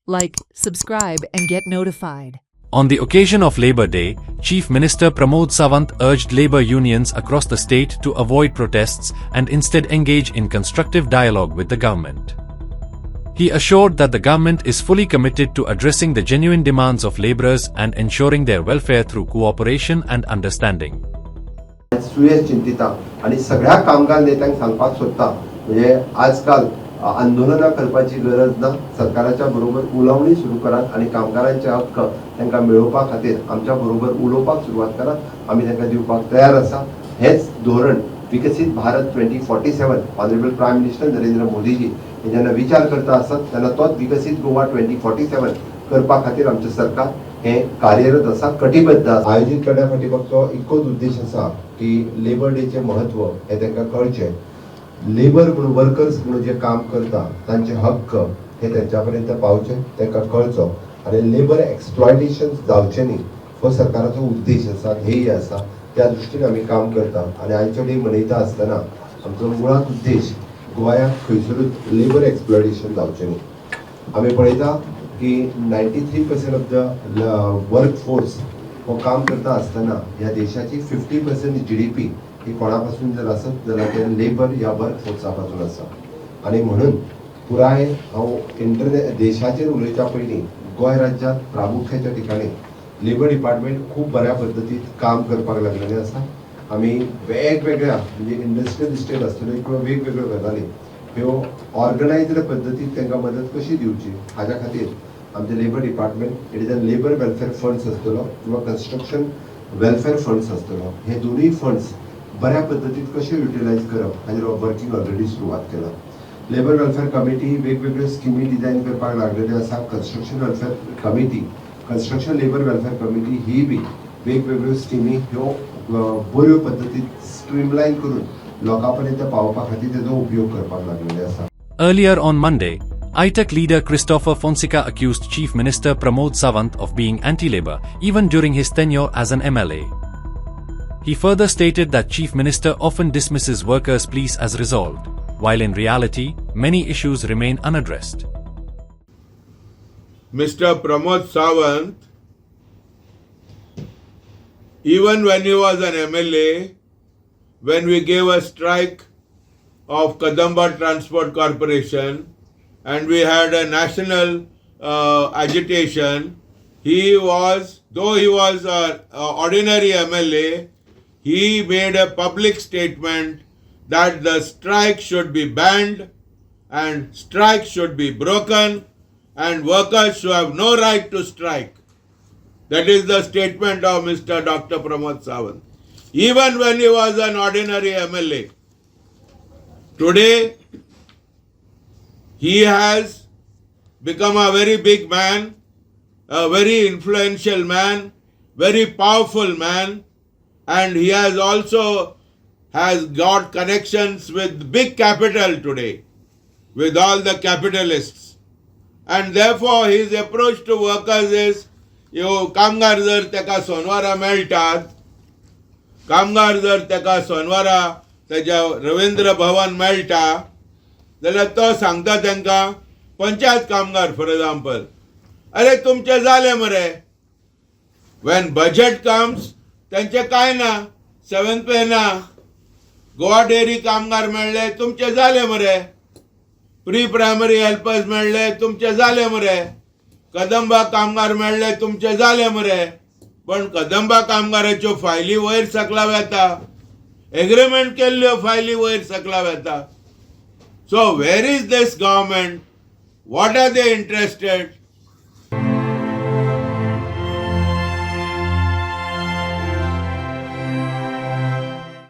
Like, subscribe, and get notified. On the occasion of Labour Day, Chief Minister Pramod Sawant urged labour unions across the state to avoid protests and instead engage in constructive dialogue with the government. He assured that the government is fully committed to addressing the genuine demands of labourers and ensuring their welfare through cooperation and understanding. Suyash चिंतिता आणि सगळ्या कामगार नेत्यांक सांगपाक सोदता म्हणजे आजकाल आंदोलनां करपाची गरज ना. सरकाराच्या बरोबर उलोवणी सुरू करात आणि कामगारांचे हक्क तांकां मेळोवपा खातीर आमच्या बरोबर उलोवपाक सुरवात करात. आमी तांकां दिवपाक तयार आसा. हेच धोरण विकसीत Bharat 2047 honourable prime minister Narendra Modiji हे जेन्ना विचार करता आसत तेन्ना तोच विकसीत गोवा 2047 करपा खातीर आमचें सरकार हे कार्यरत आसा, कटिबद्ध आसा. आयोजित करण्या फाटल्याचो एकूच उद्देश आसा की लेबर डेचे महत्व हे तांकां कळचें. लेबर म्हणून वर्कर्स म्हणून जे काम करता तांचे हक्क हे त्यांच्या पर्यंत पावचे, तांकां कळचो आणि लेबर एक्सप्लॉयटेशन जावचें न्ही हो सरकाराचो उद्देश आसा, ध्येय आसा. त्या दृश्टीन आमी काम करता आणि आयचो डे मनयता आसतना आमचो मुळात उद्देश गोंयांत खंयसरूच लेबर एक्सप्लॉयटेशन जावचें न्ही. आमी पळयता की 93% ऑफ द वर्क फोर्स हो काम करता आसतना ह्या देशाची 50% GDP ही कोणापासून जर आसत जाल्यार ते लेबर या वर्क फोर्सा पासून आसा. आणि म्हणून पुराय हांव देशाचेर उलयता पयलीं गोंय राज्यांत प्रामुख्याच्या ठिकाणी लेबर डिपार्टमेंट खूब बऱ्या पद्दतीन काम करपाक लागलेलें आसा. आमी वेगवेगळ्या म्हणजे इंडस्ट्रियल इस्टेट आसतल्यो किंवा वेगवेगळ्यो गजाली ह्यो ऑर्गनायज्ड पद्दतीन तांकां मदत कशी दिवची हाच्या खातीर आमचे labour department it is a labour welfare funds आसतलो किंवा कन्स्ट्रक्शन वेलफेअर फंड्स आसतलो. हे दोनूय फंड्स बऱ्या पद्दतीन कशे युटिलायज करप हाजेर वर्किंग ऑलरेडी सुरवात केला. लेबर वेलफेअर कमिटी वेगवेगळ्यो स्किमी डिझायन करपाक लागलेल्यो आसा. Construction welfare committee, construction labour welfare committee ही बी वेगवेगळ्यो स्किमी ह्यो बऱ्यो पद्दतीन स्ट्रीमलायन करून लोकां पर्यंत पावोवपा खातीर तेजो उपयोग करपाक लागलेले आसा. Earlier on Monday, ITEC leader Christopher Fonseca accused Chief Minister Pramod Sawant of being anti-labour, even during his tenure as an MLA. He further stated that Chief Minister often dismisses workers' pleas as resolved, while in reality, many issues remain unaddressed. Mr. Pramod Sawant, even when he was an MLA, when we gave a strike of Kadamba Transport Corporation and we had a national agitation, though he was an ordinary MLA, he made a public statement that the strike should be banned and strike should be broken and workers should have no right to strike. That is the statement of Mr. Dr. Pramod Sawant. Even when he was an ordinary MLA. Today, he has become a very big man, a very influential man, very powerful man, and he has also got connections with big capital today, with all the capitalists. And therefore, his approach to workers is, कामगार जर तेका सोनवारा मेळटात, कामगार जर तेका सोनवारा तेच्या रवींद्र भवन मेळटा जाल्यार तो सांगता तांकां पंचायत कामगार फॉर एग्जाम्पल, अरे तुमचे जाले मरे. वेन बजेट कम्स तेंचे कांय ना, 7th पे ना. गोवा डेअरी कामगार मेळ्ळे, तुमचे जाले मरे. प्री प्रायमरी हेल्पर्स मेळ्ळे, तुमचे जाले मरे. कदंबा कामगार मेळ्ळे, तुमचे जाले मरे. पण कदंबा कामगाराच्यो फायली वयर सकलाव येता, एग्रीमेंट केल्ल्यो फायली वयर सकलाव येता. So where is this government? What are they interested?